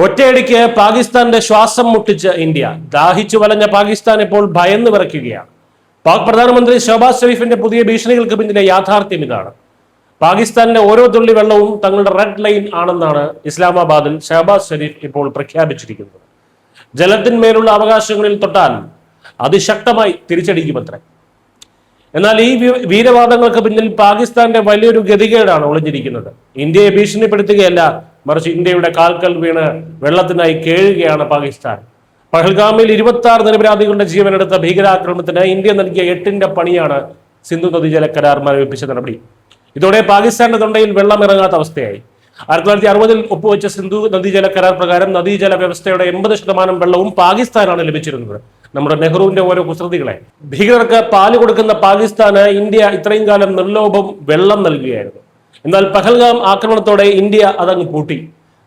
ഒറ്റയടിക്ക് പാകിസ്ഥാന്റെ ശ്വാസം മുട്ടിച്ച് ഇന്ത്യ. ദാഹിച്ചു വലഞ്ഞ പാകിസ്ഥാൻ ഇപ്പോൾ ഭയന്ന് വിറയ്ക്കുകയാണ്. പാക് പ്രധാനമന്ത്രി ഷഹബാസ് ഷെരീഫിന്റെ പുതിയ ഭീഷണികൾക്ക് പിന്നിലെ യാഥാർത്ഥ്യം ഇതാണ്. പാകിസ്ഥാന്റെ ഓരോ തുള്ളി വെള്ളവും തങ്ങളുടെ റെഡ് ലൈൻ ആണെന്നാണ് ഇസ്ലാമാബാദിൽ ഷഹബാസ് ഷെരീഫ് ഇപ്പോൾ പ്രഖ്യാപിച്ചിരിക്കുന്നത്. ജലത്തിന്മേലുള്ള അവകാശങ്ങളിൽ തൊട്ടാൽ അതിശക്തമായി തിരിച്ചടിക്കുമത്രേ. എന്നാൽ ഈ വീരവാദങ്ങൾക്ക് പിന്നിൽ പാകിസ്ഥാന്റെ വലിയൊരു ഗതികേടാണ് ഒളിഞ്ഞിരിക്കുന്നത്. ഇന്ത്യയെ ഭീഷണിപ്പെടുത്തുകയല്ല, മറിച്ച് ഇന്ത്യയുടെ കാൽക്കൽ വീണ് വെള്ളത്തിനായി കേഴുകയാണ് പാകിസ്ഥാൻ. പഹൽഗാമിൽ 26 നിരപരാധികളുടെ ജീവനെടുത്ത ഭീകരാക്രമണത്തിന് ഇന്ത്യ നൽകിയ 8ന്റെ പണിയാണ് സിന്ധു നദീജല കരാർ മരവിപ്പിച്ച നടപടി. ഇതോടെ പാകിസ്ഥാന്റെ തൊണ്ടയിൽ വെള്ളം ഇറങ്ങാത്ത അവസ്ഥയായി. 1960-ൽ ഒപ്പുവെച്ച സിന്ധു നദീജല കരാർ പ്രകാരം നദീജല വ്യവസ്ഥയുടെ 80% വെള്ളവും പാകിസ്ഥാനാണ് ലഭിച്ചിരുന്നത്. നമ്മുടെ നെഹ്റുവിന്റെ ഓരോ കുസൃതികളെ. ഭീകരർക്ക് പാല് കൊടുക്കുന്ന പാകിസ്ഥാന് ഇന്ത്യ ഇത്രയും കാലം നിർലോഭം വെള്ളം നൽകുകയായിരുന്നു. എന്നാൽ പഹൽഗാം ആക്രമണത്തോടെ ഇന്ത്യ അതങ്ങ് പൂട്ടി.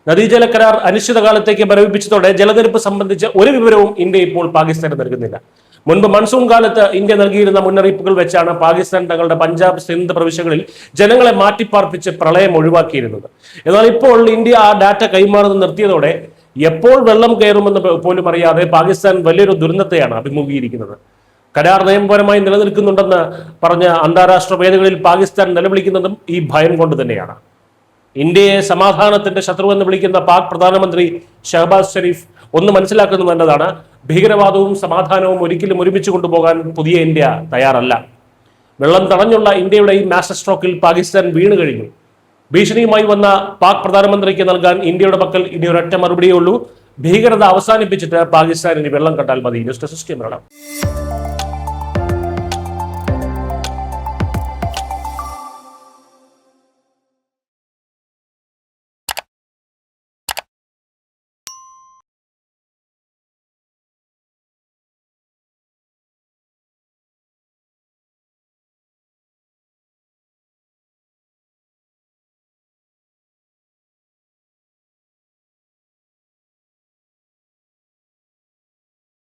നദീജല കരാർ അനിശ്ചിതകാലത്തേക്ക് മരവിപ്പിച്ചതോടെ ജലനിരപ്പ് സംബന്ധിച്ച ഒരു വിവരവും ഇന്ത്യ ഇപ്പോൾ പാകിസ്ഥാന് നൽകുന്നില്ല. മുൻപ് മൺസൂൺ കാലത്ത് ഇന്ത്യ നൽകിയിരുന്ന മുന്നറിയിപ്പുകൾ വെച്ചാണ് പാകിസ്ഥാൻ തങ്ങളുടെ പഞ്ചാബ്, സിന്ധ് പ്രവിശ്യകളിൽ ജനങ്ങളെ മാറ്റിപ്പാർപ്പിച്ച് പ്രളയം ഒഴിവാക്കിയിരുന്നത്. എന്നാൽ ഇപ്പോൾ ഇന്ത്യ ആ ഡാറ്റ കൈമാറുന്നത് നിർത്തിയതോടെ എപ്പോൾ വെള്ളം കയറുമെന്ന് പോലും അറിയാതെ പാകിസ്ഥാൻ വലിയൊരു ദുരന്തത്തെയാണ് അഭിമുഖീകരിക്കുന്നത്. കരാർ നിയമപരമായി നിലനിൽക്കുന്നുണ്ടെന്ന് പറഞ്ഞ അന്താരാഷ്ട്ര വേദികളിൽ പാകിസ്ഥാൻ നിലവിളിക്കുന്നതും ഈ ഭയം കൊണ്ട് തന്നെയാണ്. ഇന്ത്യയെ സമാധാനത്തിന്റെ ശത്രുവെന്ന് വിളിക്കുന്ന പാക് പ്രധാനമന്ത്രി ഷഹബാസ് ഷെരീഫ് ഒന്ന് മനസ്സിലാക്കുന്നത് നല്ലതാണ്. ഭീകരവാദവും സമാധാനവും ഒരിക്കലും ഒരുമിച്ച് കൊണ്ടുപോകാൻ പുതിയ ഇന്ത്യ തയ്യാറല്ല. വെള്ളം തടഞ്ഞുള്ള ഇന്ത്യയുടെ ഈ മാസ്റ്റർ സ്ട്രോക്കിൽ പാകിസ്ഥാൻ വീണു കഴിഞ്ഞു. ഭീഷണിയുമായി വന്ന പാക് പ്രധാനമന്ത്രിക്ക് നൽകാൻ ഇന്ത്യയുടെ പക്കൽ ഇനി ഒരൊറ്റ മറുപടിയേ ഉള്ളൂ: ഭീകരത അവസാനിപ്പിച്ചിട്ട് പാകിസ്ഥാൻ ഇനി വെള്ളം കണ്ടാൽ മതി. News desk.